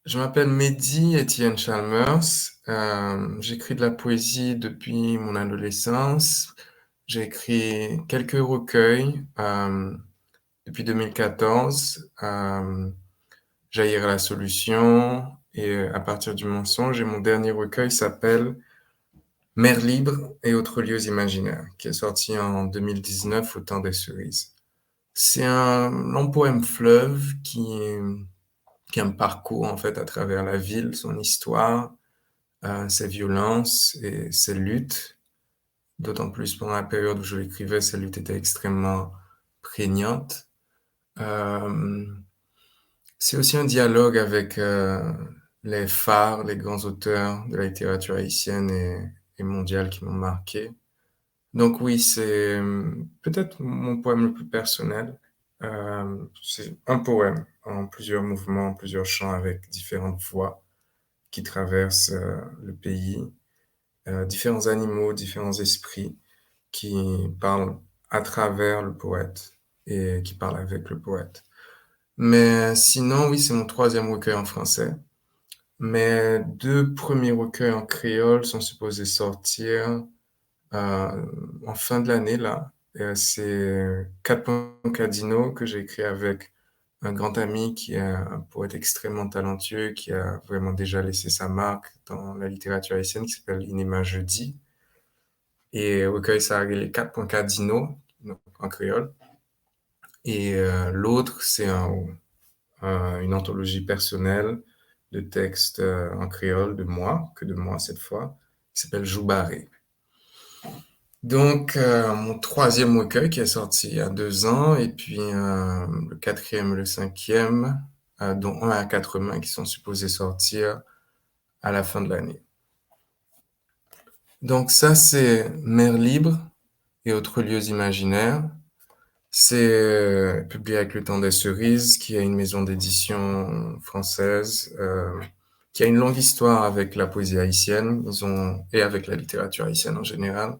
Je m'appelle Mehdi Étienne Chalmers. J'écris de la poésie depuis mon adolescence. J'ai écrit quelques recueils depuis 2014. Jaillir la solution et à partir du mensonge. Et mon dernier recueil s'appelle Mer libre et autres lieux imaginaires, qui est sorti en 2019 au temps des cerises. C'est un long poème fleuve qui a un parcours en fait à travers la ville, son histoire, ses violences et ses luttes. D'autant plus pendant la période où je l'écrivais, ces luttes étaient extrêmement prégnantes. Euh, c'est aussi un dialogue avec les phares, les grands auteurs de la littérature haïtienne et mondiale qui m'ont marqué. Donc oui, c'est peut-être mon poème le plus personnel. C'est un poème en plusieurs mouvements, en plusieurs chants avec différentes voix qui traversent le pays, différents animaux, différents esprits qui parlent à travers le poète et qui parlent avec le poète. Mais sinon, oui, c'est mon troisième recueil en français. Mes deux premiers recueils en créole sont supposés sortir en fin de l'année, là. C'est Quatre points cardinaux que j'ai écrit avec un grand ami qui est un poète extrêmement talentueux, qui a vraiment déjà laissé sa marque dans la littérature haïtienne, qui s'appelle Inema Jeudi. Et recueil, ça a les Quatre points cardinaux, donc en créole. Et l'autre, c'est une anthologie personnelle de textes en créole de moi, que de moi cette fois, qui s'appelle Joubaré. Donc, mon troisième recueil qui est sorti il y a 2 ans, et puis le quatrième et le cinquième, dont un à quatre mains qui sont supposés sortir à la fin de l'année. Donc ça, c'est Mer libre et autres lieux imaginaires. C'est publié avec Le Temps des Cerises, qui est une maison d'édition française, qui a une longue histoire avec la poésie haïtienne, et avec la littérature haïtienne en général.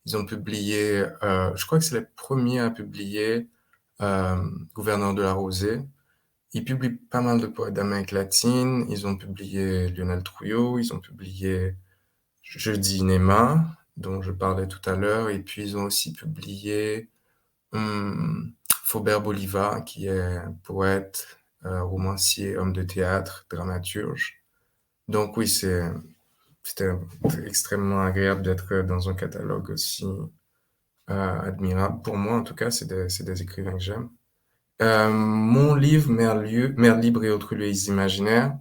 Ils ont publié, je crois que c'est les premiers à publier euh, Gouverneur de la Rosée. Ils publient pas mal de poètes d'Amérique latine. Ils ont publié Lionel Trouillot, ils ont publié Jeudi Nema, dont je parlais tout à l'heure, et puis ils ont aussi publié Faubert Bolivar, qui est un poète, romancier, homme de théâtre, dramaturge. Donc oui, c'était extrêmement agréable d'être dans un catalogue aussi admirable. Pour moi, en tout cas, c'est des écrivains que j'aime. Mon livre, Mer libre et autres lieux imaginaires,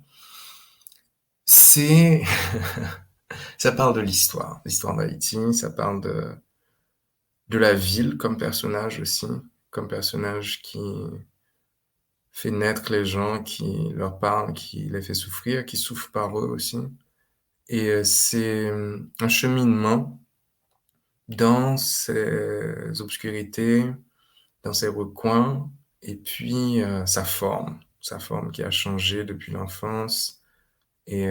c'est, ça parle de l'histoire d'Haïti, ça parle de la ville comme personnage aussi, comme personnage qui fait naître les gens, qui leur parle, qui les fait souffrir, qui souffre par eux aussi. Et c'est un cheminement dans ces obscurités, dans ces recoins, et puis sa forme qui a changé depuis l'enfance, et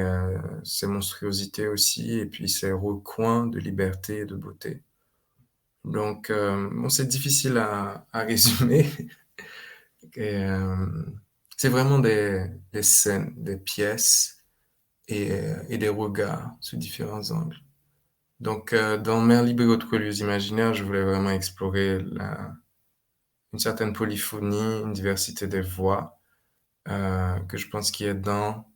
ses monstruosités aussi, et puis ses recoins de liberté et de beauté. Donc, bon, c'est difficile à résumer. Et, c'est vraiment des scènes, des pièces et des regards sous différents angles. Donc, dans Mer libre et autres lieux imaginaires, je voulais vraiment explorer une certaine polyphonie, une diversité des voix, que je pense qui est dans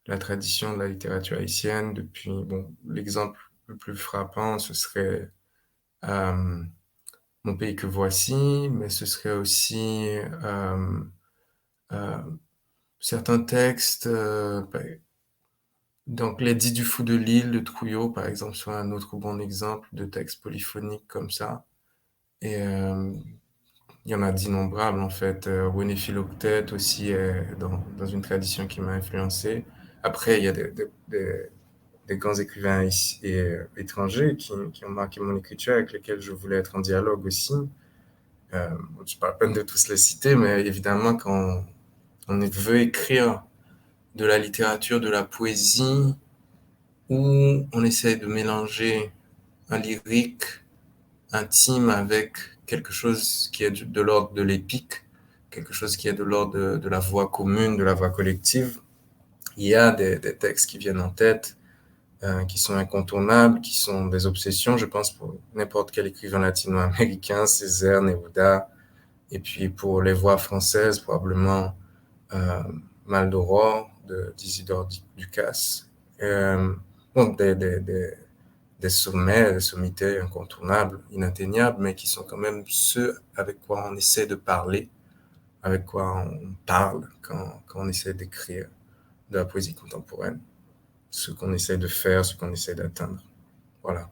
la tradition de la littérature haïtienne depuis, bon, l'exemple le plus frappant, ce serait euh, Mon pays que voici, mais ce serait aussi euh, certains textes, donc Les Dix du Fou de Lille de Trouillot, par exemple, sont un autre bon exemple de texte polyphonique comme ça. Et il y en a d'innombrables en fait. René Philoctète aussi est dans une tradition qui m'a influencé. Après, il y a des grands écrivains étrangers qui ont marqué mon écriture, avec lesquels je voulais être en dialogue aussi. Je pas la peine de tous les citer, mais évidemment, quand on veut écrire de la littérature, de la poésie, où on essaie de mélanger un lyrique intime avec quelque chose qui est de l'ordre de l'épique, quelque chose qui est de l'ordre de la voix commune, de la voix collective, Il y a des textes qui viennent en tête, qui sont incontournables, qui sont des obsessions, je pense, pour n'importe quel écrivain latino-américain, Césaire, Neruda, et puis pour les voix françaises, probablement euh, Maldoror d'Isidore Ducasse. Euh, donc des sommets, des sommités incontournables, inatteignables, mais qui sont quand même ceux avec quoi on essaie de parler, avec quoi on parle quand on essaie d'écrire de la poésie contemporaine, ce qu'on essaie de faire, ce qu'on essaie d'atteindre. Voilà.